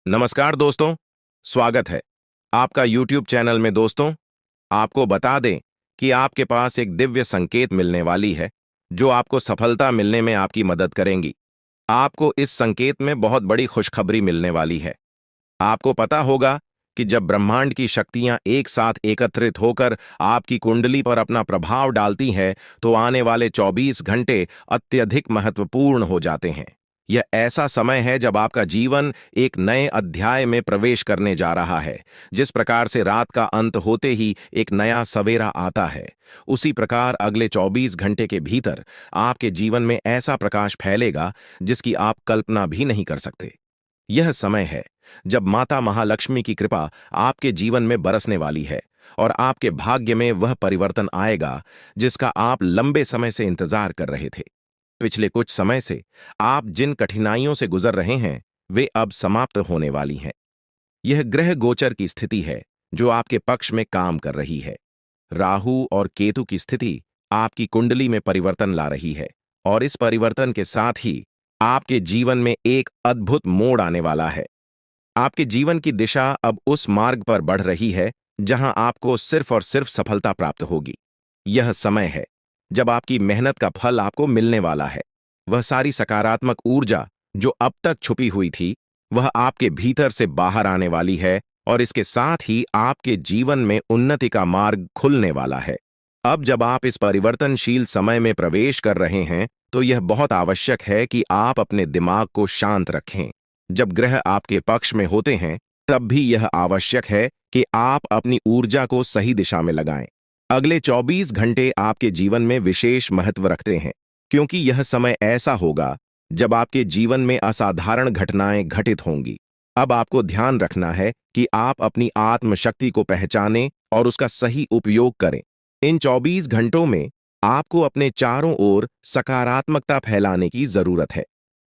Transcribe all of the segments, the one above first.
नमस्कार दोस्तों, स्वागत है आपका YouTube चैनल में। दोस्तों, आपको बता दें कि आपके पास एक दिव्य संकेत मिलने वाली है जो आपको सफलता मिलने में आपकी मदद करेंगी। आपको इस संकेत में बहुत बड़ी खुशखबरी मिलने वाली है। आपको पता होगा कि जब ब्रह्मांड की शक्तियां एक साथ एकत्रित होकर आपकी कुंडली पर अपना प्रभाव डालती हैं, तो आने वाले 24 घंटे अत्यधिक महत्वपूर्ण हो जाते हैं। यह ऐसा समय है जब आपका जीवन एक नए अध्याय में प्रवेश करने जा रहा है। जिस प्रकार से रात का अंत होते ही एक नया सवेरा आता है, उसी प्रकार अगले 24 घंटे के भीतर आपके जीवन में ऐसा प्रकाश फैलेगा जिसकी आप कल्पना भी नहीं कर सकते। यह समय है जब माता महालक्ष्मी की कृपा आपके जीवन में बरसने वाली है और आपके भाग्य में वह परिवर्तन आएगा जिसका आप लंबे समय से इंतजार कर रहे थे। पिछले कुछ समय से आप जिन कठिनाइयों से गुजर रहे हैं, वे अब समाप्त होने वाली हैं। यह ग्रह गोचर की स्थिति है जो आपके पक्ष में काम कर रही है। राहु और केतु की स्थिति आपकी कुंडली में परिवर्तन ला रही है और इस परिवर्तन के साथ ही आपके जीवन में एक अद्भुत मोड़ आने वाला है। आपके जीवन की दिशा अब उस मार्ग पर बढ़ रही है जहां आपको सिर्फ और सिर्फ सफलता प्राप्त होगी। यह समय है जब आपकी मेहनत का फल आपको मिलने वाला है। वह सारी सकारात्मक ऊर्जा जो अब तक छुपी हुई थी, वह आपके भीतर से बाहर आने वाली है और इसके साथ ही आपके जीवन में उन्नति का मार्ग खुलने वाला है। अब जब आप इस परिवर्तनशील समय में प्रवेश कर रहे हैं, तो यह बहुत आवश्यक है कि आप अपने दिमाग को शांत रखें। जब ग्रह आपके पक्ष में होते हैं, तब भी यह आवश्यक है कि आप अपनी ऊर्जा को सही दिशा में लगाएं। अगले 24 घंटे आपके जीवन में विशेष महत्व रखते हैं, क्योंकि यह समय ऐसा होगा जब आपके जीवन में असाधारण घटनाएं घटित होंगी। अब आपको ध्यान रखना है कि आप अपनी आत्मशक्ति को पहचानें और उसका सही उपयोग करें। इन 24 घंटों में आपको अपने चारों ओर सकारात्मकता फैलाने की जरूरत है।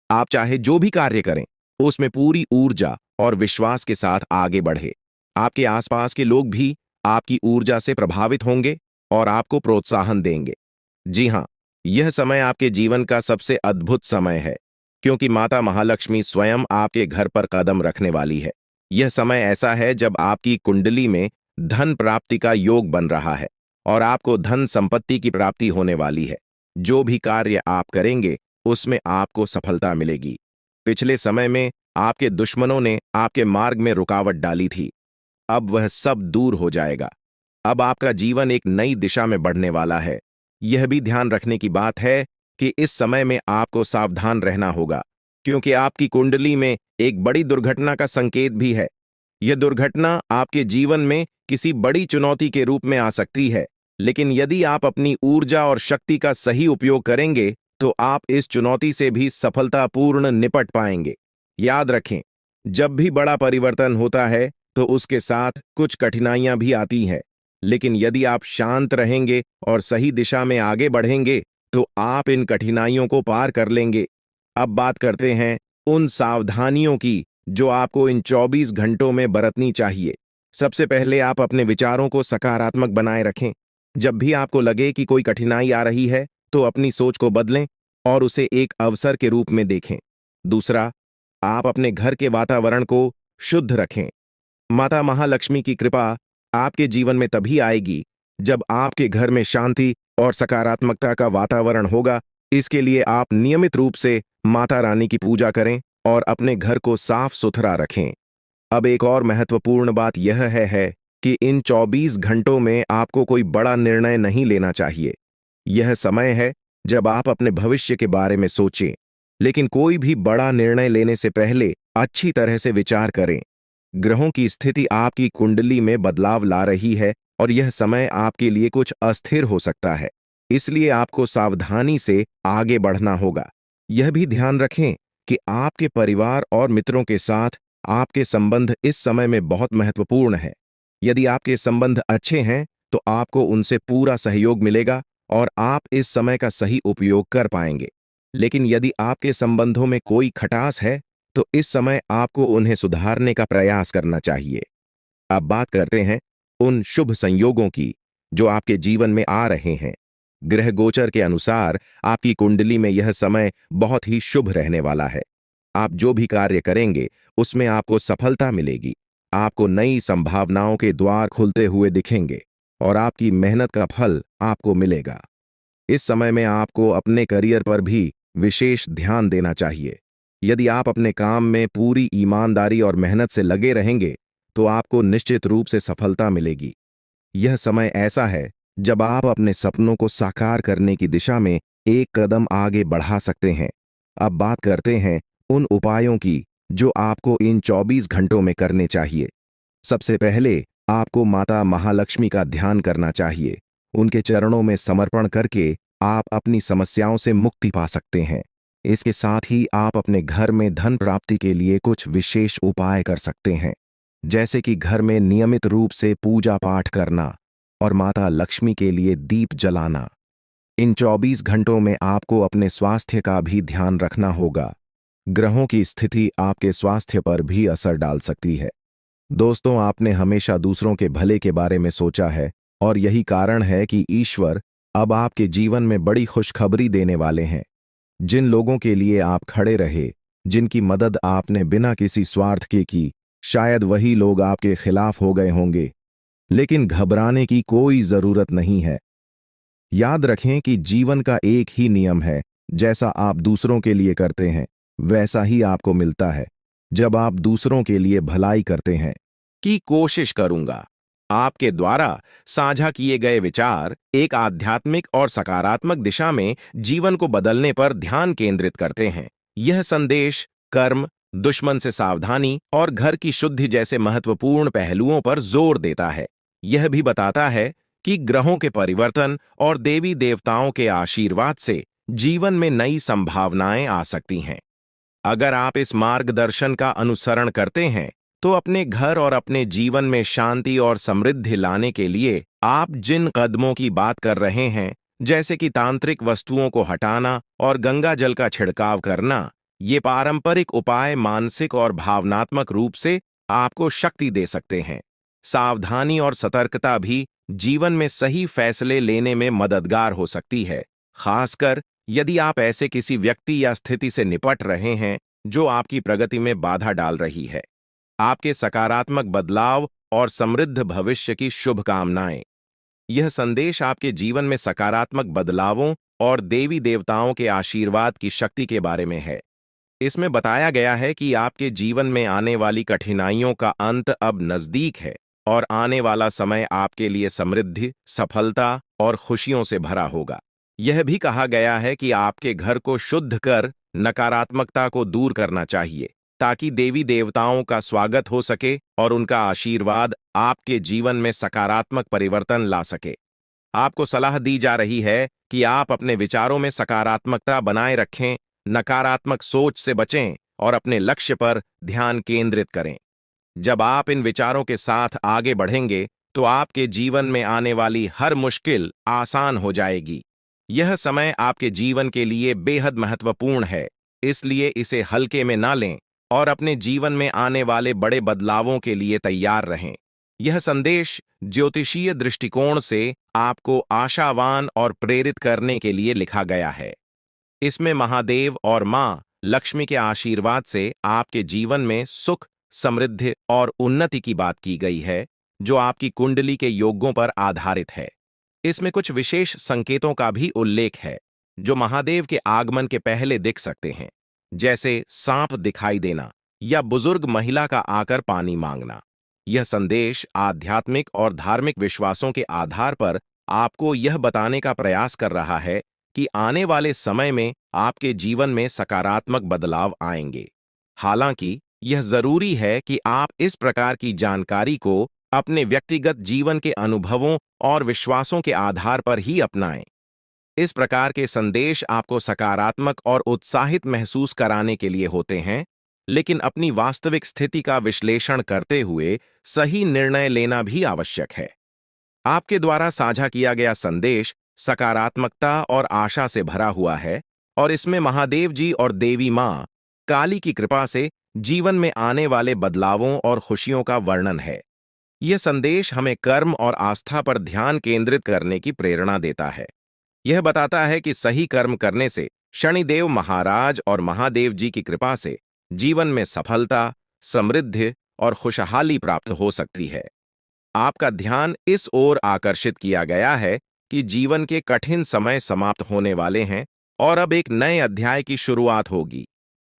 आप चाहे जो भी कार्य करें, उसमें पूरी ऊर्जा और विश्वास के साथ आगे बढ़े। आपके आसपास के लोग भी आपकी ऊर्जा से प्रभावित होंगे और आपको प्रोत्साहन देंगे। जी हाँ, यह समय आपके जीवन का सबसे अद्भुत समय है, क्योंकि माता महालक्ष्मी स्वयं आपके घर पर कदम रखने वाली है। यह समय ऐसा है जब आपकी कुंडली में धन प्राप्ति का योग बन रहा है और आपको धन संपत्ति की प्राप्ति होने वाली है। जो भी कार्य आप करेंगे, उसमें आपको सफलता मिलेगी। पिछले समय में आपके दुश्मनों ने आपके मार्ग में रुकावट डाली थी, अब वह सब दूर हो जाएगा। अब आपका जीवन एक नई दिशा में बढ़ने वाला है। यह भी ध्यान रखने की बात है कि इस समय में आपको सावधान रहना होगा, क्योंकि आपकी कुंडली में एक बड़ी दुर्घटना का संकेत भी है। यह दुर्घटना आपके जीवन में किसी बड़ी चुनौती के रूप में आ सकती है, लेकिन यदि आप अपनी ऊर्जा और शक्ति का सही उपयोग करेंगे, तो आप इस चुनौती से भी सफलतापूर्ण निपट पाएंगे। याद रखें, जब भी बड़ा परिवर्तन होता है, तो उसके साथ कुछ कठिनाइयां भी आती हैं, लेकिन यदि आप शांत रहेंगे और सही दिशा में आगे बढ़ेंगे, तो आप इन कठिनाइयों को पार कर लेंगे। अब बात करते हैं उन सावधानियों की जो आपको इन 24 घंटों में बरतनी चाहिए। सबसे पहले आप अपने विचारों को सकारात्मक बनाए रखें। जब भी आपको लगे कि कोई कठिनाई आ रही है, तो अपनी सोच को बदलें और उसे एक अवसर के रूप में देखें। दूसरा, आप अपने घर के वातावरण को शुद्ध रखें। माता महालक्ष्मी की कृपा आपके जीवन में तभी आएगी जब आपके घर में शांति और सकारात्मकता का वातावरण होगा। इसके लिए आप नियमित रूप से माता रानी की पूजा करें और अपने घर को साफ सुथरा रखें। अब एक और महत्वपूर्ण बात यह है कि इन 24 घंटों में आपको कोई बड़ा निर्णय नहीं लेना चाहिए। यह समय है जब आप अपने भविष्य के बारे में सोचें, लेकिन कोई भी बड़ा निर्णय लेने से पहले अच्छी तरह से विचार करें। ग्रहों की स्थिति आपकी कुंडली में बदलाव ला रही है और यह समय आपके लिए कुछ अस्थिर हो सकता है, इसलिए आपको सावधानी से आगे बढ़ना होगा। यह भी ध्यान रखें कि आपके परिवार और मित्रों के साथ आपके संबंध इस समय में बहुत महत्वपूर्ण है। यदि आपके संबंध अच्छे हैं, तो आपको उनसे पूरा सहयोग मिलेगा और आप इस समय का सही उपयोग कर पाएंगे। लेकिन यदि आपके संबंधों में कोई खटास है, तो इस समय आपको उन्हें सुधारने का प्रयास करना चाहिए। अब बात करते हैं उन शुभ संयोगों की जो आपके जीवन में आ रहे हैं। ग्रह गोचर के अनुसार आपकी कुंडली में यह समय बहुत ही शुभ रहने वाला है। आप जो भी कार्य करेंगे उसमें आपको सफलता मिलेगी। आपको नई संभावनाओं के द्वार खुलते हुए दिखेंगे और आपकी मेहनत का फल आपको मिलेगा। इस समय में आपको अपने करियर पर भी विशेष ध्यान देना चाहिए। यदि आप अपने काम में पूरी ईमानदारी और मेहनत से लगे रहेंगे तो आपको निश्चित रूप से सफलता मिलेगी। यह समय ऐसा है जब आप अपने सपनों को साकार करने की दिशा में एक कदम आगे बढ़ा सकते हैं। अब बात करते हैं उन उपायों की जो आपको इन 24 घंटों में करने चाहिए। सबसे पहले आपको माता महालक्ष्मी का ध्यान करना चाहिए। उनके चरणों में समर्पण करके आप अपनी समस्याओं से मुक्ति पा सकते हैं। इसके साथ ही आप अपने घर में धन प्राप्ति के लिए कुछ विशेष उपाय कर सकते हैं, जैसे कि घर में नियमित रूप से पूजा पाठ करना और माता लक्ष्मी के लिए दीप जलाना। इन 24 घंटों में आपको अपने स्वास्थ्य का भी ध्यान रखना होगा। ग्रहों की स्थिति आपके स्वास्थ्य पर भी असर डाल सकती है। दोस्तों, आपने हमेशा दूसरों के भले के बारे में सोचा है और यही कारण है कि ईश्वर अब आपके जीवन में बड़ी खुशखबरी देने वाले हैं। जिन लोगों के लिए आप खड़े रहे, जिनकी मदद आपने बिना किसी स्वार्थ के की, शायद वही लोग आपके खिलाफ हो गए होंगे। लेकिन घबराने की कोई जरूरत नहीं है। याद रखें कि जीवन का एक ही नियम है, जैसा आप दूसरों के लिए करते हैं वैसा ही आपको मिलता है। जब आप दूसरों के लिए भलाई करते हैं की कोशिश करूंगा। आपके द्वारा साझा किए गए विचार एक आध्यात्मिक और सकारात्मक दिशा में जीवन को बदलने पर ध्यान केंद्रित करते हैं। यह संदेश कर्म, दुश्मन से सावधानी और घर की शुद्धि जैसे महत्वपूर्ण पहलुओं पर जोर देता है। यह भी बताता है कि ग्रहों के परिवर्तन और देवी देवताओं के आशीर्वाद से जीवन में नई संभावनाएं आ सकती हैं। अगर आप इस मार्गदर्शन का अनुसरण करते हैं तो अपने घर और अपने जीवन में शांति और समृद्धि लाने के लिए आप जिन कदमों की बात कर रहे हैं, जैसे कि तांत्रिक वस्तुओं को हटाना और गंगा जल का छिड़काव करना, ये पारंपरिक उपाय मानसिक और भावनात्मक रूप से आपको शक्ति दे सकते हैं। सावधानी और सतर्कता भी जीवन में सही फैसले लेने में मददगार हो सकती है, खासकर यदि आप ऐसे किसी व्यक्ति या स्थिति से निपट रहे हैं जो आपकी प्रगति में बाधा डाल रही है। आपके सकारात्मक बदलाव और समृद्ध भविष्य की शुभकामनाएं। यह संदेश आपके जीवन में सकारात्मक बदलावों और देवी देवताओं के आशीर्वाद की शक्ति के बारे में है। इसमें बताया गया है कि आपके जीवन में आने वाली कठिनाइयों का अंत अब नजदीक है और आने वाला समय आपके लिए समृद्धि, सफलता और खुशियों से भरा होगा। यह भी कहा गया है कि आपके घर को शुद्ध कर नकारात्मकता को दूर करना चाहिए, ताकि देवी देवताओं का स्वागत हो सके और उनका आशीर्वाद आपके जीवन में सकारात्मक परिवर्तन ला सके। आपको सलाह दी जा रही है कि आप अपने विचारों में सकारात्मकता बनाए रखें, नकारात्मक सोच से बचें और अपने लक्ष्य पर ध्यान केंद्रित करें। जब आप इन विचारों के साथ आगे बढ़ेंगे तो आपके जीवन में आने वाली हर मुश्किल आसान हो जाएगी। यह समय आपके जीवन के लिए बेहद महत्वपूर्ण है, इसलिए इसे हल्के में ना लें और अपने जीवन में आने वाले बड़े बदलावों के लिए तैयार रहें। यह संदेश ज्योतिषीय दृष्टिकोण से आपको आशावान और प्रेरित करने के लिए लिखा गया है। इसमें महादेव और मां लक्ष्मी के आशीर्वाद से आपके जीवन में सुख, समृद्धि और उन्नति की बात की गई है, जो आपकी कुंडली के योगों पर आधारित है। इसमें कुछ विशेष संकेतों का भी उल्लेख है जो महादेव के आगमन के पहले दिख सकते हैं, जैसे सांप दिखाई देना या बुजुर्ग महिला का आकर पानी मांगना। यह संदेश आध्यात्मिक और धार्मिक विश्वासों के आधार पर आपको यह बताने का प्रयास कर रहा है कि आने वाले समय में आपके जीवन में सकारात्मक बदलाव आएंगे। हालांकि यह जरूरी है कि आप इस प्रकार की जानकारी को अपने व्यक्तिगत जीवन के अनुभवों और विश्वासों के आधार पर ही अपनाएं। इस प्रकार के संदेश आपको सकारात्मक और उत्साहित महसूस कराने के लिए होते हैं, लेकिन अपनी वास्तविक स्थिति का विश्लेषण करते हुए सही निर्णय लेना भी आवश्यक है। आपके द्वारा साझा किया गया संदेश सकारात्मकता और आशा से भरा हुआ है और इसमें महादेव जी और देवी मां काली की कृपा से जीवन में आने वाले बदलावों और खुशियों का वर्णन है। यह संदेश हमें कर्म और आस्था पर ध्यान केंद्रित करने की प्रेरणा देता है। यह बताता है कि सही कर्म करने से शनिदेव महाराज और महादेव जी की कृपा से जीवन में सफलता, समृद्धि और खुशहाली प्राप्त हो सकती है। आपका ध्यान इस ओर आकर्षित किया गया है कि जीवन के कठिन समय समाप्त होने वाले हैं और अब एक नए अध्याय की शुरुआत होगी,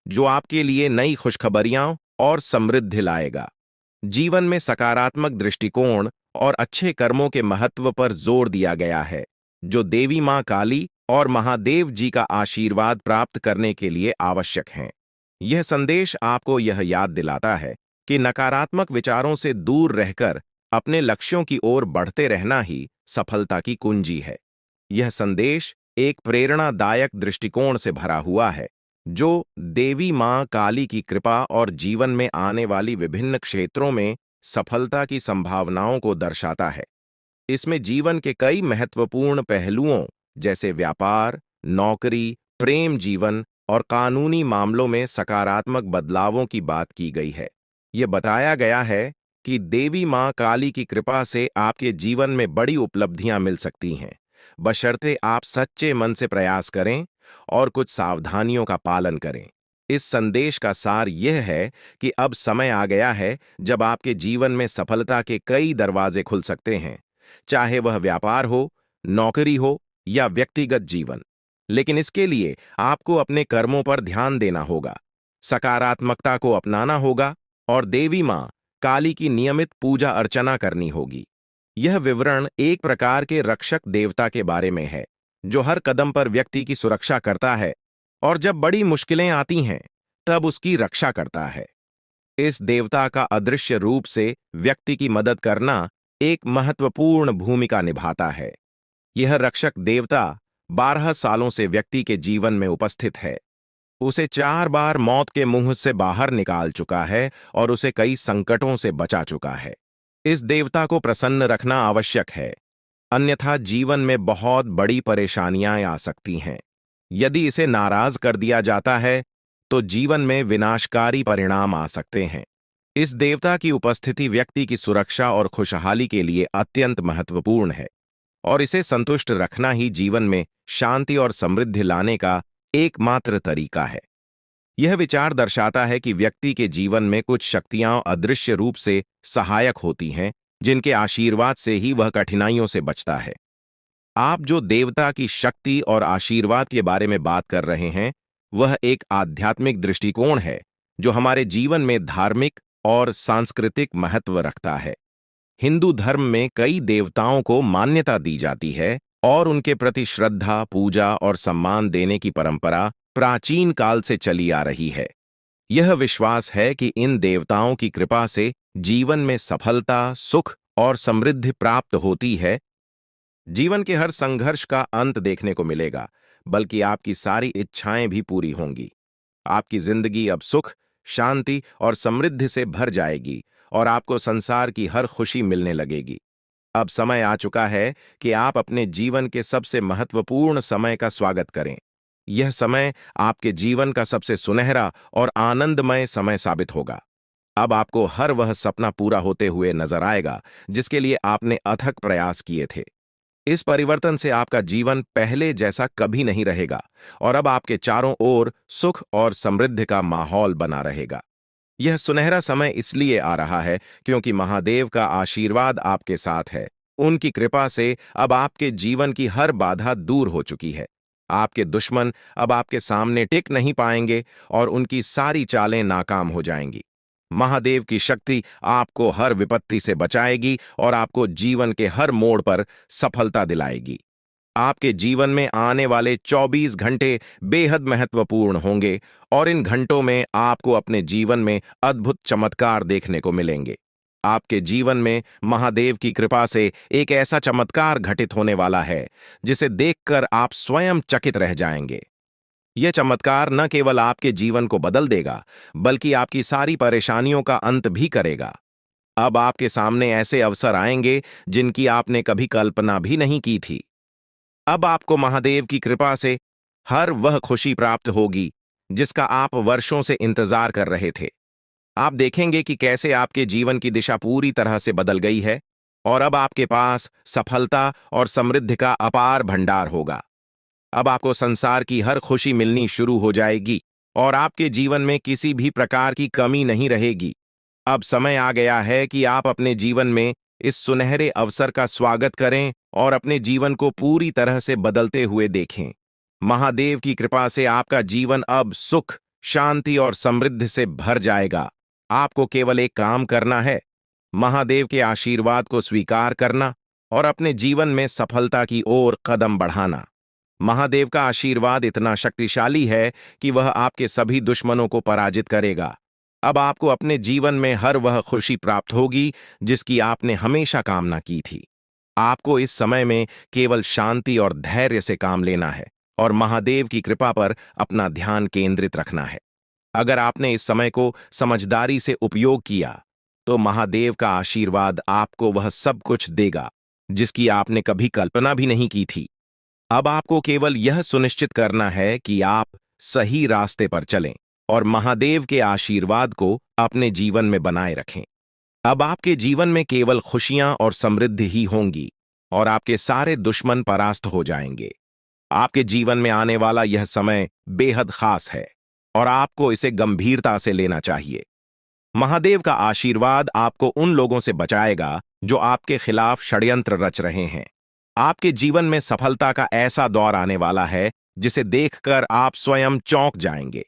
जो आपके लिए नई खुशखबरियां और समृद्धि लाएगा। जीवन में सकारात्मक दृष्टिकोण और अच्छे कर्मों के महत्व पर जोर दिया गया है, जो देवी मां काली और महादेव जी का आशीर्वाद प्राप्त करने के लिए आवश्यक हैं। यह संदेश आपको यह याद दिलाता है कि नकारात्मक विचारों से दूर रहकर अपने लक्ष्यों की ओर बढ़ते रहना ही सफलता की कुंजी है। यह संदेश एक प्रेरणादायक दृष्टिकोण से भरा हुआ है, जो देवी मां काली की कृपा और जीवन में आने वाली विभिन्न क्षेत्रों में सफलता की संभावनाओं को दर्शाता है। इसमें जीवन के कई महत्वपूर्ण पहलुओं जैसे व्यापार, नौकरी, प्रेम जीवन और कानूनी मामलों में सकारात्मक बदलावों की बात की गई है। यह बताया गया है कि देवी मां काली की कृपा से आपके जीवन में बड़ी उपलब्धियां मिल सकती हैं, बशर्ते आप सच्चे मन से प्रयास करें और कुछ सावधानियों का पालन करें। इस संदेश का सार यह है कि अब समय आ गया है जब आपके जीवन में सफलता के कई दरवाजे खुल सकते हैं, चाहे वह व्यापार हो, नौकरी हो या व्यक्तिगत जीवन। लेकिन इसके लिए आपको अपने कर्मों पर ध्यान देना होगा, सकारात्मकता को अपनाना होगा और देवी मां काली की नियमित पूजा अर्चना करनी होगी। यह विवरण एक प्रकार के रक्षक देवता के बारे में है, जो हर कदम पर व्यक्ति की सुरक्षा करता है और जब बड़ी मुश्किलें आती हैं, तब उसकी रक्षा करता है। इस देवता का अदृश्य रूप से व्यक्ति की मदद करना एक महत्वपूर्ण भूमिका निभाता है। यह रक्षक देवता 12 सालों से व्यक्ति के जीवन में उपस्थित है। उसे 4 बार मौत के मुंह से बाहर निकाल चुका है और उसे कई संकटों से बचा चुका है। इस देवता को प्रसन्न रखना आवश्यक है, अन्यथा जीवन में बहुत बड़ी परेशानियां आ सकती हैं। यदि इसे नाराज कर दिया जाता है, तो जीवन में विनाशकारी परिणाम आ सकते हैं। इस देवता की उपस्थिति व्यक्ति की सुरक्षा और खुशहाली के लिए अत्यंत महत्वपूर्ण है, और इसे संतुष्ट रखना ही जीवन में शांति और समृद्धि लाने का एकमात्र तरीका है। यह विचार दर्शाता है कि व्यक्ति के जीवन में कुछ शक्तियां अदृश्य रूप से सहायक होती हैं, जिनके आशीर्वाद से ही वह कठिनाइयों से बचता है। आप जो देवता की शक्ति और आशीर्वाद के बारे में बात कर रहे हैं, वह एक आध्यात्मिक दृष्टिकोण है, जो हमारे जीवन में धार्मिक और सांस्कृतिक महत्व रखता है। हिंदू धर्म में कई देवताओं को मान्यता दी जाती है और उनके प्रति श्रद्धा, पूजा और सम्मान देने की परंपरा प्राचीन काल से चली आ रही है। यह विश्वास है कि इन देवताओं की कृपा से जीवन में सफलता, सुख और समृद्धि प्राप्त होती है। जीवन के हर संघर्ष का अंत देखने को मिलेगा, बल्कि आपकी सारी इच्छाएं भी पूरी होंगी। आपकी जिंदगी अब सुख, शांति और समृद्धि से भर जाएगी और आपको संसार की हर खुशी मिलने लगेगी। अब समय आ चुका है कि आप अपने जीवन के सबसे महत्वपूर्ण समय का स्वागत करें। यह समय आपके जीवन का सबसे सुनहरा और आनंदमय समय साबित होगा। अब आपको हर वह सपना पूरा होते हुए नजर आएगा जिसके लिए आपने अथक प्रयास किए थे। इस परिवर्तन से आपका जीवन पहले जैसा कभी नहीं रहेगा और अब आपके चारों ओर सुख और समृद्धि का माहौल बना रहेगा। यह सुनहरा समय इसलिए आ रहा है क्योंकि महादेव का आशीर्वाद आपके साथ है। उनकी कृपा से अब आपके जीवन की हर बाधा दूर हो चुकी है। आपके दुश्मन अब आपके सामने टिक नहीं पाएंगे और उनकी सारी चालें नाकाम हो जाएंगी। महादेव की शक्ति आपको हर विपत्ति से बचाएगी और आपको जीवन के हर मोड़ पर सफलता दिलाएगी। आपके जीवन में आने वाले 24 घंटे बेहद महत्वपूर्ण होंगे और इन घंटों में आपको अपने जीवन में अद्भुत चमत्कार देखने को मिलेंगे। आपके जीवन में महादेव की कृपा से एक ऐसा चमत्कार घटित होने वाला है जिसे देखकर आप स्वयं चकित रह जाएंगे। यह चमत्कार न केवल आपके जीवन को बदल देगा, बल्कि आपकी सारी परेशानियों का अंत भी करेगा। अब आपके सामने ऐसे अवसर आएंगे जिनकी आपने कभी कल्पना भी नहीं की थी। अब आपको महादेव की कृपा से हर वह खुशी प्राप्त होगी जिसका आप वर्षों से इंतजार कर रहे थे। आप देखेंगे कि कैसे आपके जीवन की दिशा पूरी तरह से बदल गई है और अब आपके पास सफलता और समृद्धि का अपार भंडार होगा। अब आपको संसार की हर खुशी मिलनी शुरू हो जाएगी और आपके जीवन में किसी भी प्रकार की कमी नहीं रहेगी। अब समय आ गया है कि आप अपने जीवन में इस सुनहरे अवसर का स्वागत करें और अपने जीवन को पूरी तरह से बदलते हुए देखें। महादेव की कृपा से आपका जीवन अब सुख, शांति और समृद्धि से भर जाएगा। आपको केवल एक काम करना है, महादेव के आशीर्वाद को स्वीकार करना और अपने जीवन में सफलता की ओर कदम बढ़ाना। महादेव का आशीर्वाद इतना शक्तिशाली है कि वह आपके सभी दुश्मनों को पराजित करेगा। अब आपको अपने जीवन में हर वह खुशी प्राप्त होगी जिसकी आपने हमेशा कामना की थी। आपको इस समय में केवल शांति और धैर्य से काम लेना है और महादेव की कृपा पर अपना ध्यान केंद्रित रखना है। अगर आपने इस समय को समझदारी से उपयोग किया तो महादेव का आशीर्वाद आपको वह सब कुछ देगा जिसकी आपने कभी कल्पना भी नहीं की थी। अब आपको केवल यह सुनिश्चित करना है कि आप सही रास्ते पर चलें और महादेव के आशीर्वाद को अपने जीवन में बनाए रखें। अब आपके जीवन में केवल खुशियां और समृद्धि ही होंगी और आपके सारे दुश्मन परास्त हो जाएंगे। आपके जीवन में आने वाला यह समय बेहद खास है और आपको इसे गंभीरता से लेना चाहिए। महादेव का आशीर्वाद आपको उन लोगों से बचाएगा जो आपके खिलाफ षड्यंत्र रच रहे हैं। आपके जीवन में सफलता का ऐसा दौर आने वाला है जिसे देखकर आप स्वयं चौंक जाएंगे।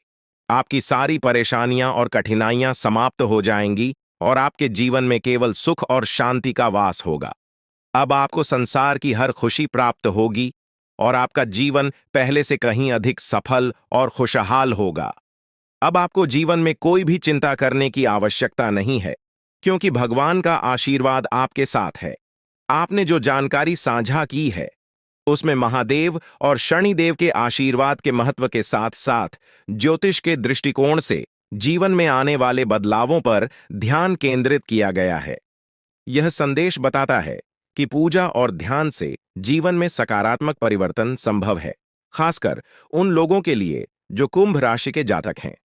आपकी सारी परेशानियां और कठिनाइयां समाप्त हो जाएंगी और आपके जीवन में केवल सुख और शांति का वास होगा। अब आपको संसार की हर खुशी प्राप्त होगी और आपका जीवन पहले से कहीं अधिक सफल और खुशहाल होगा। अब आपको जीवन में कोई भी चिंता करने की आवश्यकता नहीं है, क्योंकि भगवान का आशीर्वाद आपके साथ है। आपने जो जानकारी साझा की है उसमें महादेव और शनिदेव के आशीर्वाद के महत्व के साथ साथ ज्योतिष के दृष्टिकोण से जीवन में आने वाले बदलावों पर ध्यान केंद्रित किया गया है। यह संदेश बताता है कि पूजा और ध्यान से जीवन में सकारात्मक परिवर्तन संभव है, खासकर उन लोगों के लिए जो कुंभ राशि के जातक हैं।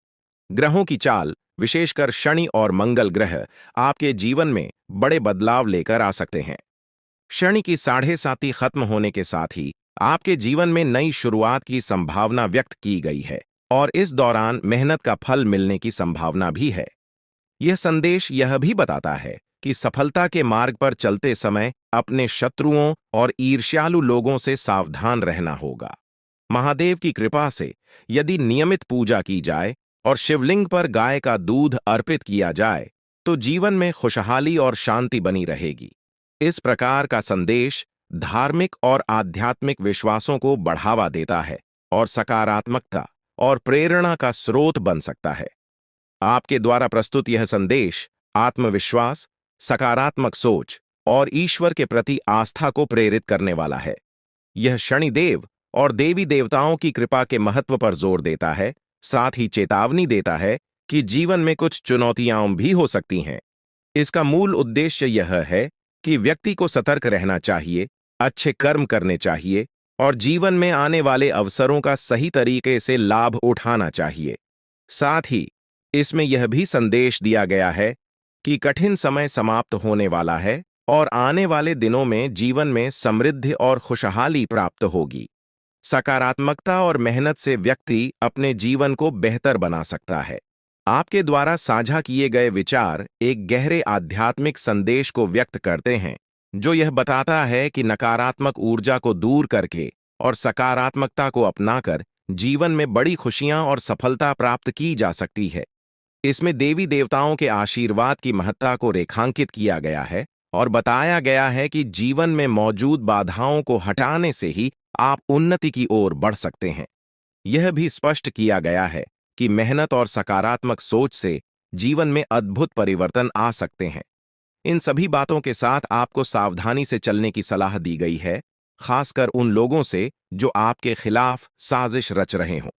ग्रहों की चाल, विशेषकर शनि और मंगल ग्रह, आपके जीवन में बड़े बदलाव लेकर आ सकते हैं। शनि की 7.5 खत्म होने के साथ ही आपके जीवन में नई शुरुआत की संभावना व्यक्त की गई है और इस दौरान मेहनत का फल मिलने की संभावना भी है। यह संदेश यह भी बताता है कि सफलता के मार्ग पर चलते समय अपने शत्रुओं और ईर्ष्यालु लोगों से सावधान रहना होगा। महादेव की कृपा से यदि नियमित पूजा की जाए और शिवलिंग पर गाय का दूध अर्पित किया जाए तो जीवन में खुशहाली और शांति बनी रहेगी। इस प्रकार का संदेश धार्मिक और आध्यात्मिक विश्वासों को बढ़ावा देता है और सकारात्मकता और प्रेरणा का स्रोत बन सकता है। आपके द्वारा प्रस्तुत यह संदेश आत्मविश्वास, सकारात्मक सोच और ईश्वर के प्रति आस्था को प्रेरित करने वाला है। यह शनिदेव और देवी देवताओं की कृपा के महत्व पर जोर देता है, साथ ही चेतावनी देता है कि जीवन में कुछ चुनौतियां भी हो सकती हैं। इसका मूल उद्देश्य यह है कि व्यक्ति को सतर्क रहना चाहिए, अच्छे कर्म करने चाहिए और जीवन में आने वाले अवसरों का सही तरीके से लाभ उठाना चाहिए। साथ ही इसमें यह भी संदेश दिया गया है कि कठिन समय समाप्त होने वाला है और आने वाले दिनों में जीवन में समृद्धि और खुशहाली प्राप्त होगी। सकारात्मकता और मेहनत से व्यक्ति अपने जीवन को बेहतर बना सकता है। आपके द्वारा साझा किए गए विचार एक गहरे आध्यात्मिक संदेश को व्यक्त करते हैं, जो यह बताता है कि नकारात्मक ऊर्जा को दूर करके और सकारात्मकता को अपनाकर जीवन में बड़ी खुशियां और सफलता प्राप्त की जा सकती है। इसमें देवी देवताओं के आशीर्वाद की महत्ता को रेखांकित किया गया है और बताया गया है कि जीवन में मौजूद बाधाओं को हटाने से ही आप उन्नति की ओर बढ़ सकते हैं। यह भी स्पष्ट किया गया है कि मेहनत और सकारात्मक सोच से जीवन में अद्भुत परिवर्तन आ सकते हैं। इन सभी बातों के साथ आपको सावधानी से चलने की सलाह दी गई है, खासकर उन लोगों से जो आपके खिलाफ साजिश रच रहे हों।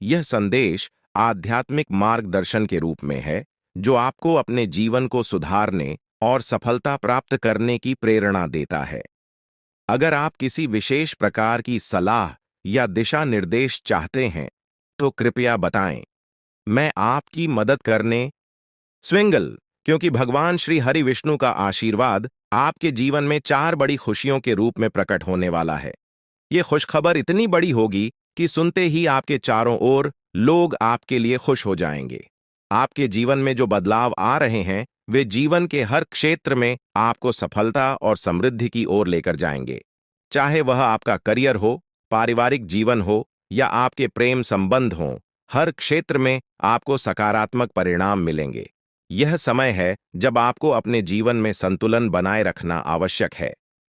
यह संदेश आध्यात्मिक मार्गदर्शन के रूप में है, जो आपको अपने जीवन को सुधारने और सफलता प्राप्त करने की प्रेरणा देता है। अगर आप किसी विशेष प्रकार की सलाह या दिशा निर्देश चाहते हैं तो कृपया बताएं, मैं आपकी मदद करने स्विंगल, क्योंकि भगवान श्री हरि विष्णु का आशीर्वाद आपके जीवन में 4 बड़ी खुशियों के रूप में प्रकट होने वाला है। ये खुशखबर इतनी बड़ी होगी कि सुनते ही आपके चारों ओर लोग आपके लिए खुश हो जाएंगे। आपके जीवन में जो बदलाव आ रहे हैं वे जीवन के हर क्षेत्र में आपको सफलता और समृद्धि की ओर लेकर जाएंगे। चाहे वह आपका करियर हो, पारिवारिक जीवन हो या आपके प्रेम संबंध हों, हर क्षेत्र में आपको सकारात्मक परिणाम मिलेंगे। यह समय है जब आपको अपने जीवन में संतुलन बनाए रखना आवश्यक है।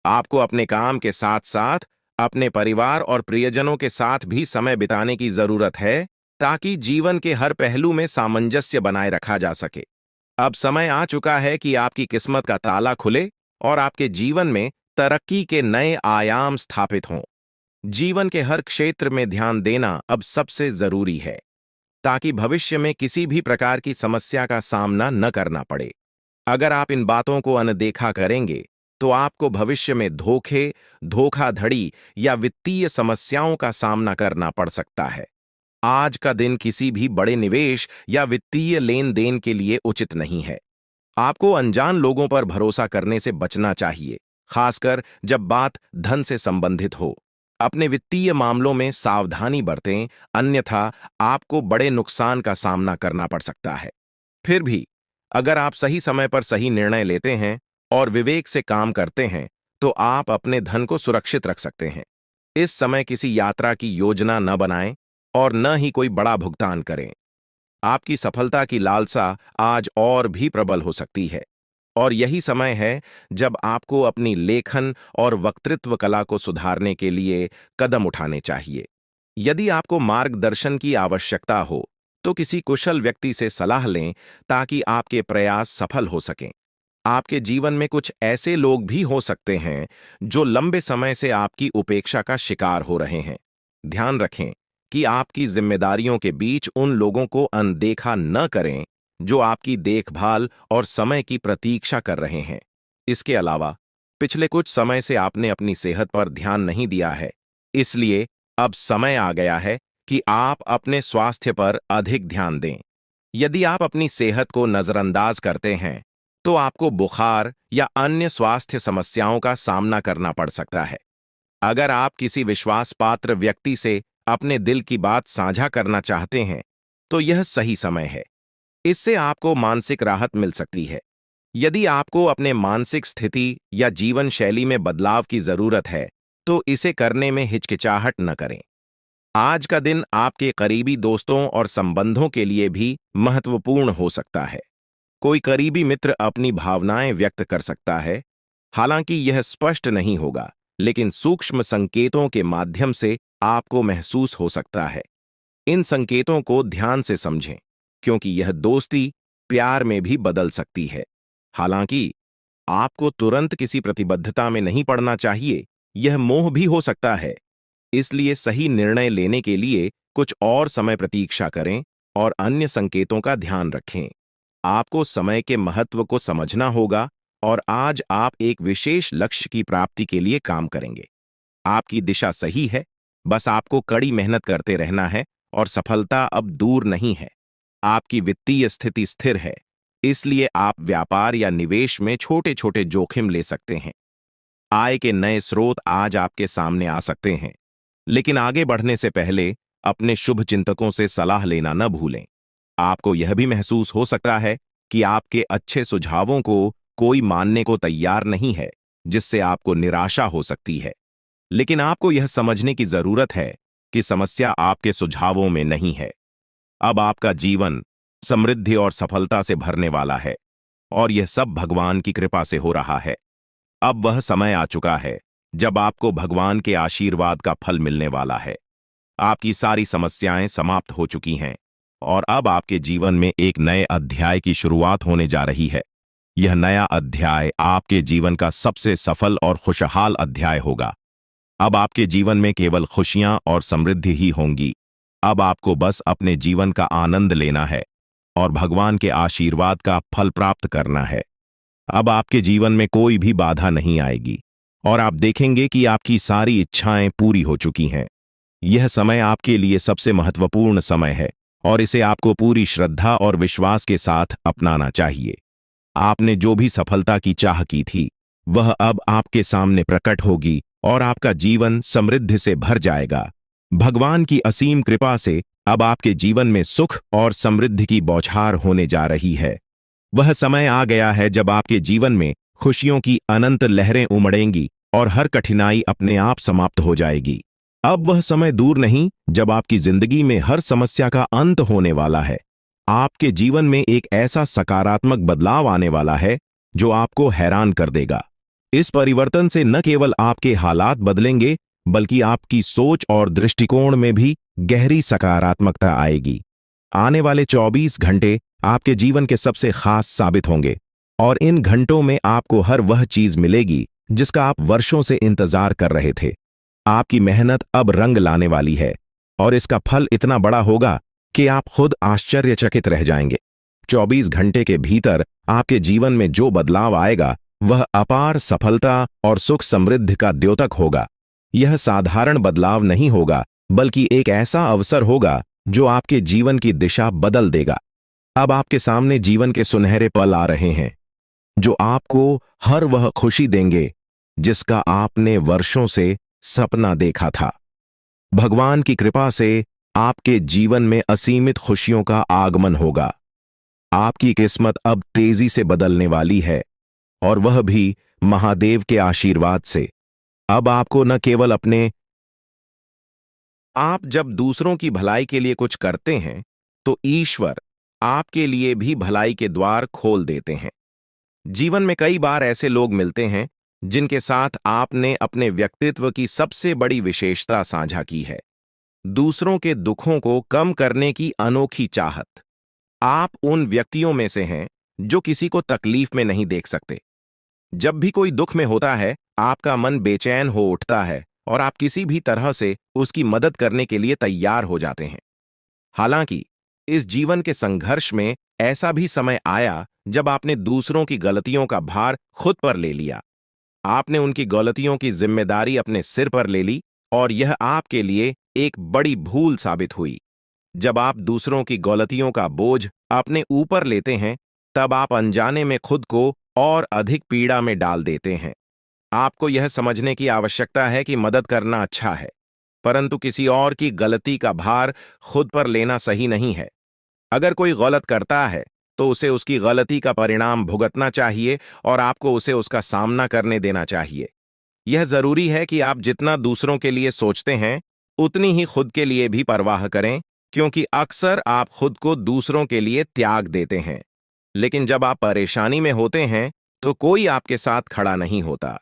आपको अपने काम के साथ साथ अपने परिवार और प्रियजनों के साथ भी समय बिताने की जरूरत है, ताकि जीवन के हर पहलू में सामंजस्य बनाए रखा जा सके। अब समय आ चुका है कि आपकी किस्मत का ताला खुले और आपके जीवन में तरक्की के नए आयाम स्थापित हों। जीवन के हर क्षेत्र में ध्यान देना अब सबसे जरूरी है, ताकि भविष्य में किसी भी प्रकार की समस्या का सामना न करना पड़े। अगर आप इन बातों को अनदेखा करेंगे तो आपको भविष्य में धोखे, धोखाधड़ी या वित्तीय समस्याओं का सामना करना पड़ सकता है। आज का दिन किसी भी बड़े निवेश या वित्तीय लेन देन के लिए उचित नहीं है। आपको अनजान लोगों पर भरोसा करने से बचना चाहिए, खासकर जब बात धन से संबंधित हो। अपने वित्तीय मामलों में सावधानी बरतें, अन्यथा आपको बड़े नुकसान का सामना करना पड़ सकता है। फिर भी अगर आप सही समय पर सही निर्णय लेते हैं और विवेक से काम करते हैं, तो आप अपने धन को सुरक्षित रख सकते हैं। इस समय किसी यात्रा की योजना न बनाएं और न ही कोई बड़ा भुगतान करें। आपकी सफलता की लालसा आज और भी प्रबल हो सकती है, और यही समय है जब आपको अपनी लेखन और वक्तृत्व कला को सुधारने के लिए कदम उठाने चाहिए। यदि आपको मार्गदर्शन की आवश्यकता हो तो किसी कुशल व्यक्ति से सलाह लें, ताकि आपके प्रयास सफल हो सकें। आपके जीवन में कुछ ऐसे लोग भी हो सकते हैं जो लंबे समय से आपकी उपेक्षा का शिकार हो रहे हैं। ध्यान रखें कि आपकी जिम्मेदारियों के बीच उन लोगों को अनदेखा न करें जो आपकी देखभाल और समय की प्रतीक्षा कर रहे हैं। इसके अलावा पिछले कुछ समय से आपने अपनी सेहत पर ध्यान नहीं दिया है, इसलिए अब समय आ गया है कि आप अपने स्वास्थ्य पर अधिक ध्यान दें। यदि आप अपनी सेहत को नजरअंदाज करते हैं तो आपको बुखार या अन्य स्वास्थ्य समस्याओं का सामना करना पड़ सकता है। अगर आप किसी विश्वास पात्र व्यक्ति से अपने दिल की बात साझा करना चाहते हैं तो यह सही समय है। इससे आपको मानसिक राहत मिल सकती है। यदि आपको अपने मानसिक स्थिति या जीवन शैली में बदलाव की जरूरत है तो इसे करने में हिचकिचाहट न करें। आज का दिन आपके करीबी दोस्तों और संबंधों के लिए भी महत्वपूर्ण हो सकता है। कोई करीबी मित्र अपनी भावनाएं व्यक्त कर सकता है, हालांकि यह स्पष्ट नहीं होगा, लेकिन सूक्ष्म संकेतों के माध्यम से आपको महसूस हो सकता है। इन संकेतों को ध्यान से समझें, क्योंकि यह दोस्ती प्यार में भी बदल सकती है। हालांकि आपको तुरंत किसी प्रतिबद्धता में नहीं पड़ना चाहिए, यह मोह भी हो सकता है। इसलिए सही निर्णय लेने के लिए कुछ और समय प्रतीक्षा करें और अन्य संकेतों का ध्यान रखें। आपको समय के महत्व को समझना होगा और आज आप एक विशेष लक्ष्य की प्राप्ति के लिए काम करेंगे। आपकी दिशा सही है, बस आपको कड़ी मेहनत करते रहना है और सफलता अब दूर नहीं है। आपकी वित्तीय स्थिति स्थिर है, इसलिए आप व्यापार या निवेश में छोटे छोटे जोखिम ले सकते हैं। आय के नए स्रोत आज आपके सामने आ सकते हैं, लेकिन आगे बढ़ने से पहले अपने शुभ चिंतकों से सलाह लेना न भूलें। आपको यह भी महसूस हो सकता है कि आपके अच्छे सुझावों को कोई मानने को तैयार नहीं है, जिससे आपको निराशा हो सकती है। लेकिन आपको यह समझने की जरूरत है कि समस्या आपके सुझावों में नहीं है। अब आपका जीवन समृद्धि और सफलता से भरने वाला है, और यह सब भगवान की कृपा से हो रहा है। अब वह समय आ चुका है जब आपको भगवान के आशीर्वाद का फल मिलने वाला है। आपकी सारी समस्याएं समाप्त हो चुकी हैं और अब आपके जीवन में एक नए अध्याय की शुरुआत होने जा रही है। यह नया अध्याय आपके जीवन का सबसे सफल और खुशहाल अध्याय होगा। अब आपके जीवन में केवल खुशियां और समृद्धि ही होंगी। अब आपको बस अपने जीवन का आनंद लेना है और भगवान के आशीर्वाद का फल प्राप्त करना है। अब आपके जीवन में कोई भी बाधा नहीं आएगी और आप देखेंगे कि आपकी सारी इच्छाएं पूरी हो चुकी हैं। यह समय आपके लिए सबसे महत्वपूर्ण समय है और इसे आपको पूरी श्रद्धा और विश्वास के साथ अपनाना चाहिए। आपने जो भी सफलता की चाह की थी, वह अब आपके सामने प्रकट होगी और आपका जीवन समृद्धि से भर जाएगा। भगवान की असीम कृपा से अब आपके जीवन में सुख और समृद्धि की बौछार होने जा रही है। वह समय आ गया है जब आपके जीवन में खुशियों की अनंत लहरें उमड़ेंगी और हर कठिनाई अपने आप समाप्त हो जाएगी। अब वह समय दूर नहीं जब आपकी जिंदगी में हर समस्या का अंत होने वाला है। आपके जीवन में एक ऐसा सकारात्मक बदलाव आने वाला है जो आपको हैरान कर देगा। इस परिवर्तन से न केवल आपके हालात बदलेंगे, बल्कि आपकी सोच और दृष्टिकोण में भी गहरी सकारात्मकता आएगी। आने वाले 24 घंटे आपके जीवन के सबसे खास साबित होंगे और इन घंटों में आपको हर वह चीज मिलेगी जिसका आप वर्षों से इंतजार कर रहे थे। आपकी मेहनत अब रंग लाने वाली है और इसका फल इतना बड़ा होगा कि आप खुद आश्चर्यचकित रह जाएंगे। 24 घंटे के भीतर आपके जीवन में जो बदलाव आएगा वह अपार सफलता और सुख समृद्धि का द्योतक होगा। यह साधारण बदलाव नहीं होगा, बल्कि एक ऐसा अवसर होगा जो आपके जीवन की दिशा बदल देगा। अब आपके सामने जीवन के सुनहरे पल आ रहे हैं जो आपको हर वह खुशी देंगे जिसका आपने वर्षों से सपना देखा था। भगवान की कृपा से आपके जीवन में असीमित खुशियों का आगमन होगा। आपकी किस्मत अब तेजी से बदलने वाली है और वह भी महादेव के आशीर्वाद से। अब आपको न केवल आप जब दूसरों की भलाई के लिए कुछ करते हैं तो ईश्वर आपके लिए भी भलाई के द्वार खोल देते हैं। जीवन में कई बार ऐसे लोग मिलते हैं जिनके साथ आपने अपने व्यक्तित्व की सबसे बड़ी विशेषता साझा की है, दूसरों के दुखों को कम करने की अनोखी चाहत। आप उन व्यक्तियों में से हैं जो किसी को तकलीफ में नहीं देख सकते। जब भी कोई दुख में होता है, आपका मन बेचैन हो उठता है और आप किसी भी तरह से उसकी मदद करने के लिए तैयार हो जाते हैं। हालांकि इस जीवन के संघर्ष में ऐसा भी समय आया जब आपने दूसरों की गलतियों का भार खुद पर ले लिया। आपने उनकी गलतियों की जिम्मेदारी अपने सिर पर ले ली और यह आपके लिए एक बड़ी भूल साबित हुई। जब आप दूसरों की गलतियों का बोझ अपने ऊपर लेते हैं, तब आप अनजाने में खुद को और अधिक पीड़ा में डाल देते हैं। आपको यह समझने की आवश्यकता है कि मदद करना अच्छा है, परंतु किसी और की गलती का भार खुद पर लेना सही नहीं है। अगर कोई गलत करता है तो उसे उसकी गलती का परिणाम भुगतना चाहिए और आपको उसे उसका सामना करने देना चाहिए। यह जरूरी है कि आप जितना दूसरों के लिए सोचते हैं, उतनी ही खुद के लिए भी परवाह करें, क्योंकि अक्सर आप खुद को दूसरों के लिए त्याग देते हैं। लेकिन जब आप परेशानी में होते हैं तो कोई आपके साथ खड़ा नहीं होता।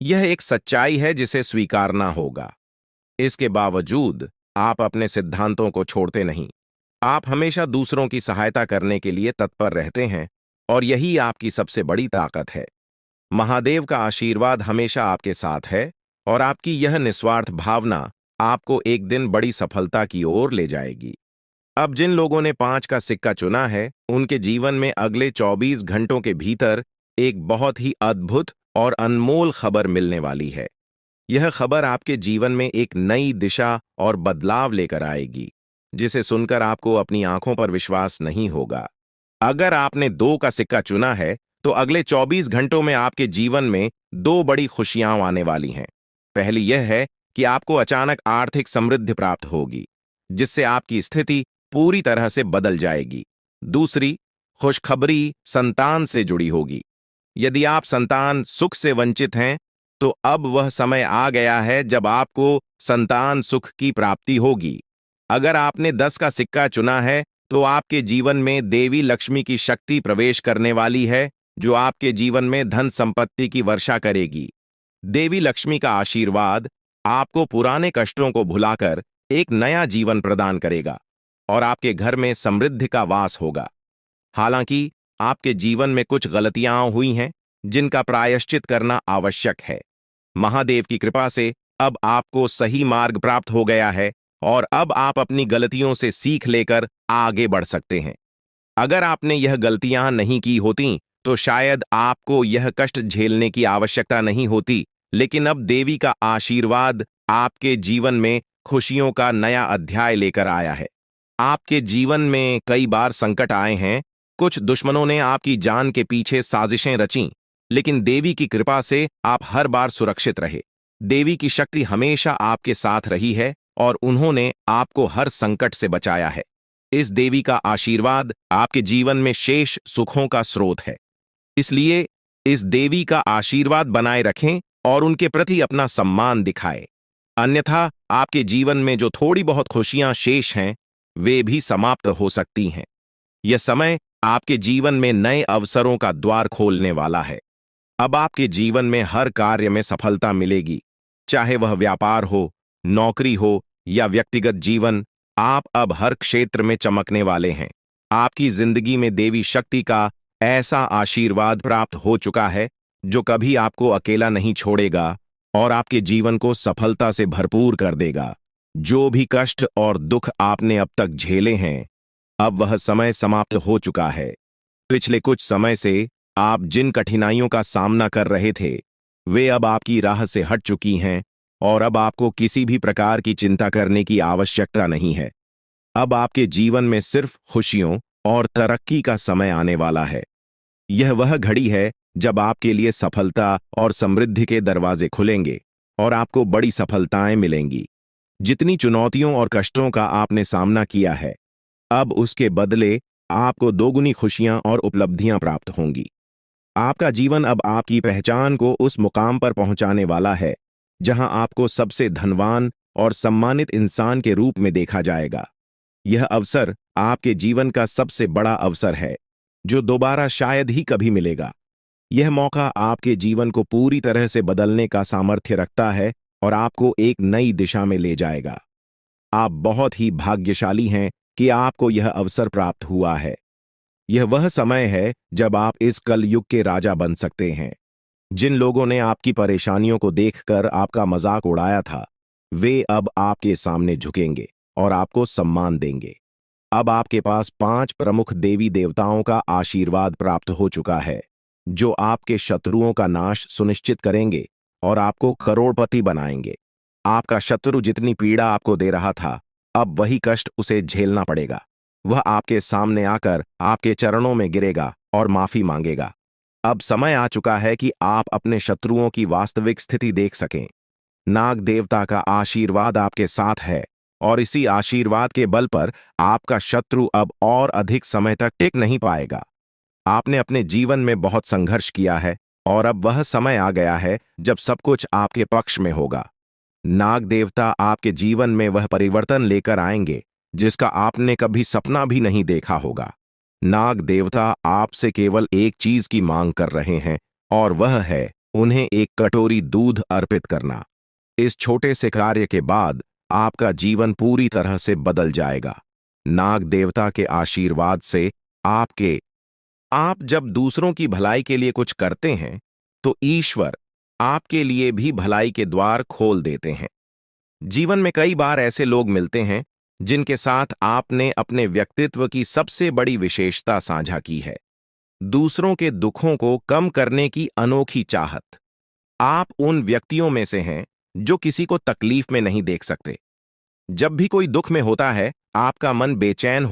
यह एक सच्चाई है जिसे स्वीकारना होगा। इसके बावजूद आप अपने सिद्धांतों को छोड़ते नहीं। आप हमेशा दूसरों की सहायता करने के लिए तत्पर रहते हैं और यही आपकी सबसे बड़ी ताकत है। महादेव का आशीर्वाद हमेशा आपके साथ है और आपकी यह निस्वार्थ भावना आपको एक दिन बड़ी सफलता की ओर ले जाएगी। अब जिन लोगों ने 5 का सिक्का चुना है, उनके जीवन में अगले 24 घंटों के भीतर एक बहुत ही अद्भुत और अनमोल खबर मिलने वाली है। यह खबर आपके जीवन में एक नई दिशा और बदलाव लेकर आएगी, जिसे सुनकर आपको अपनी आंखों पर विश्वास नहीं होगा। अगर आपने 2 का सिक्का चुना है, तो अगले 24 घंटों में आपके जीवन में 2 बड़ी खुशियां आने वाली हैं। पहली यह है कि आपको अचानक आर्थिक समृद्धि प्राप्त होगी, जिससे आपकी स्थिति पूरी तरह से बदल जाएगी। दूसरी खुशखबरी संतान से जुड़ी होगी। यदि आप संतान सुख से वंचित हैं, तो अब वह समय आ गया है जब आपको संतान सुख की प्राप्ति होगी। अगर आपने 10 का सिक्का चुना है, तो आपके जीवन में देवी लक्ष्मी की शक्ति प्रवेश करने वाली है, जो आपके जीवन में धन संपत्ति की वर्षा करेगी। देवी लक्ष्मी का आशीर्वाद आपको पुराने कष्टों को भुलाकर एक नया जीवन प्रदान करेगा और आपके घर में समृद्धि का वास होगा। हालांकि आपके जीवन में कुछ गलतियां हुई हैं जिनका प्रायश्चित करना आवश्यक है। महादेव की कृपा से अब आपको सही मार्ग प्राप्त हो गया है और अब आप अपनी गलतियों से सीख लेकर आगे बढ़ सकते हैं। अगर आपने यह गलतियां नहीं की होती तो शायद आपको यह कष्ट झेलने की आवश्यकता नहीं होती, लेकिन अब देवी का आशीर्वाद आपके जीवन में खुशियों का नया अध्याय लेकर आया है। आपके जीवन में कई बार संकट आए हैं, कुछ दुश्मनों ने आपकी जान के पीछे साजिशें रचीं, लेकिन देवी की कृपा से आप हर बार सुरक्षित रहे। देवी की शक्ति हमेशा आपके साथ रही है और उन्होंने आपको हर संकट से बचाया है। इस देवी का आशीर्वाद आपके जीवन में शेष सुखों का स्रोत है। इसलिए इस देवी का आशीर्वाद बनाए रखें और उनके प्रति अपना सम्मान दिखाएं। अन्यथा आपके जीवन में जो थोड़ी बहुत खुशियां शेष हैं, वे भी समाप्त हो सकती हैं। यह समय आपके जीवन में नए अवसरों का द्वार खोलने वाला है। अब आपके जीवन में हर कार्य में सफलता मिलेगी, चाहे वह व्यापार हो, नौकरी हो या व्यक्तिगत जीवन। आप अब हर क्षेत्र में चमकने वाले हैं। आपकी जिंदगी में देवी शक्ति का ऐसा आशीर्वाद प्राप्त हो चुका है जो कभी आपको अकेला नहीं छोड़ेगा और आपके जीवन को सफलता से भरपूर कर देगा। जो भी कष्ट और दुख आपने अब तक झेले हैं, अब वह समय समाप्त हो चुका है। पिछले कुछ समय से आप जिन कठिनाइयों का सामना कर रहे थे, वे अब आपकी राह से हट चुकी हैं और अब आपको किसी भी प्रकार की चिंता करने की आवश्यकता नहीं है। अब आपके जीवन में सिर्फ खुशियों और तरक्की का समय आने वाला है। यह वह घड़ी है जब आपके लिए सफलता और समृद्धि के दरवाजे खुलेंगे और आपको बड़ी सफलताएं मिलेंगी। जितनी चुनौतियों और कष्टों का आपने सामना किया है, अब उसके बदले आपको दोगुनी खुशियां और उपलब्धियां प्राप्त होंगी। आपका जीवन अब आपकी पहचान को उस मुकाम पर पहुंचाने वाला है जहां आपको सबसे धनवान और सम्मानित इंसान के रूप में देखा जाएगा। यह अवसर आपके जीवन का सबसे बड़ा अवसर है जो दोबारा शायद ही कभी मिलेगा। यह मौका आपके जीवन को पूरी तरह से बदलने का सामर्थ्य रखता है और आपको एक नई दिशा में ले जाएगा। आप बहुत ही भाग्यशाली हैं कि आपको यह अवसर प्राप्त हुआ है। यह वह समय है जब आप इस कलयुग के राजा बन सकते हैं। जिन लोगों ने आपकी परेशानियों को देखकर आपका मजाक उड़ाया था, वे अब आपके सामने झुकेंगे और आपको सम्मान देंगे। अब आपके पास 5 प्रमुख देवी देवताओं का आशीर्वाद प्राप्त हो चुका है, जो आपके शत्रुओं का नाश सुनिश्चित करेंगे और आपको करोड़पति बनाएंगे। आपका शत्रु जितनी पीड़ा आपको दे रहा था, अब वही कष्ट उसे झेलना पड़ेगा। वह आपके सामने आकर आपके चरणों में गिरेगा और माफी मांगेगा। अब समय आ चुका है कि आप अपने शत्रुओं की वास्तविक स्थिति देख सकें। नाग देवता का आशीर्वाद आपके साथ है और इसी आशीर्वाद के बल पर आपका शत्रु अब और अधिक समय तक टिक नहीं पाएगा। आपने अपने जीवन में बहुत संघर्ष किया है और अब वह समय आ गया है जब सब कुछ आपके पक्ष में होगा। नाग देवता आपके जीवन में वह परिवर्तन लेकर आएंगे जिसका आपने कभी सपना भी नहीं देखा होगा। नाग देवता आपसे केवल एक चीज की मांग कर रहे हैं और वह है उन्हें एक कटोरी दूध अर्पित करना। इस छोटे से कार्य के बाद आपका जीवन पूरी तरह से बदल जाएगा। नाग देवता के आशीर्वाद से आप जब दूसरों की भलाई के लिए कुछ करते हैं, तो ईश्वर आपके लिए भी भलाई के द्वार खोल देते हैं। जीवन में कई बार ऐसे लोग मिलते हैं जिनके साथ आपने अपने व्यक्तित्व की सबसे बड़ी विशेषता साझा की है, दूसरों के दुखों को कम करने की अनोखी चाहत। आप उन व्यक्तियों में से हैं जो किसी को तकलीफ में नहीं देख सकते। जब भी कोई दुख में होता है, आपका मन बेचैन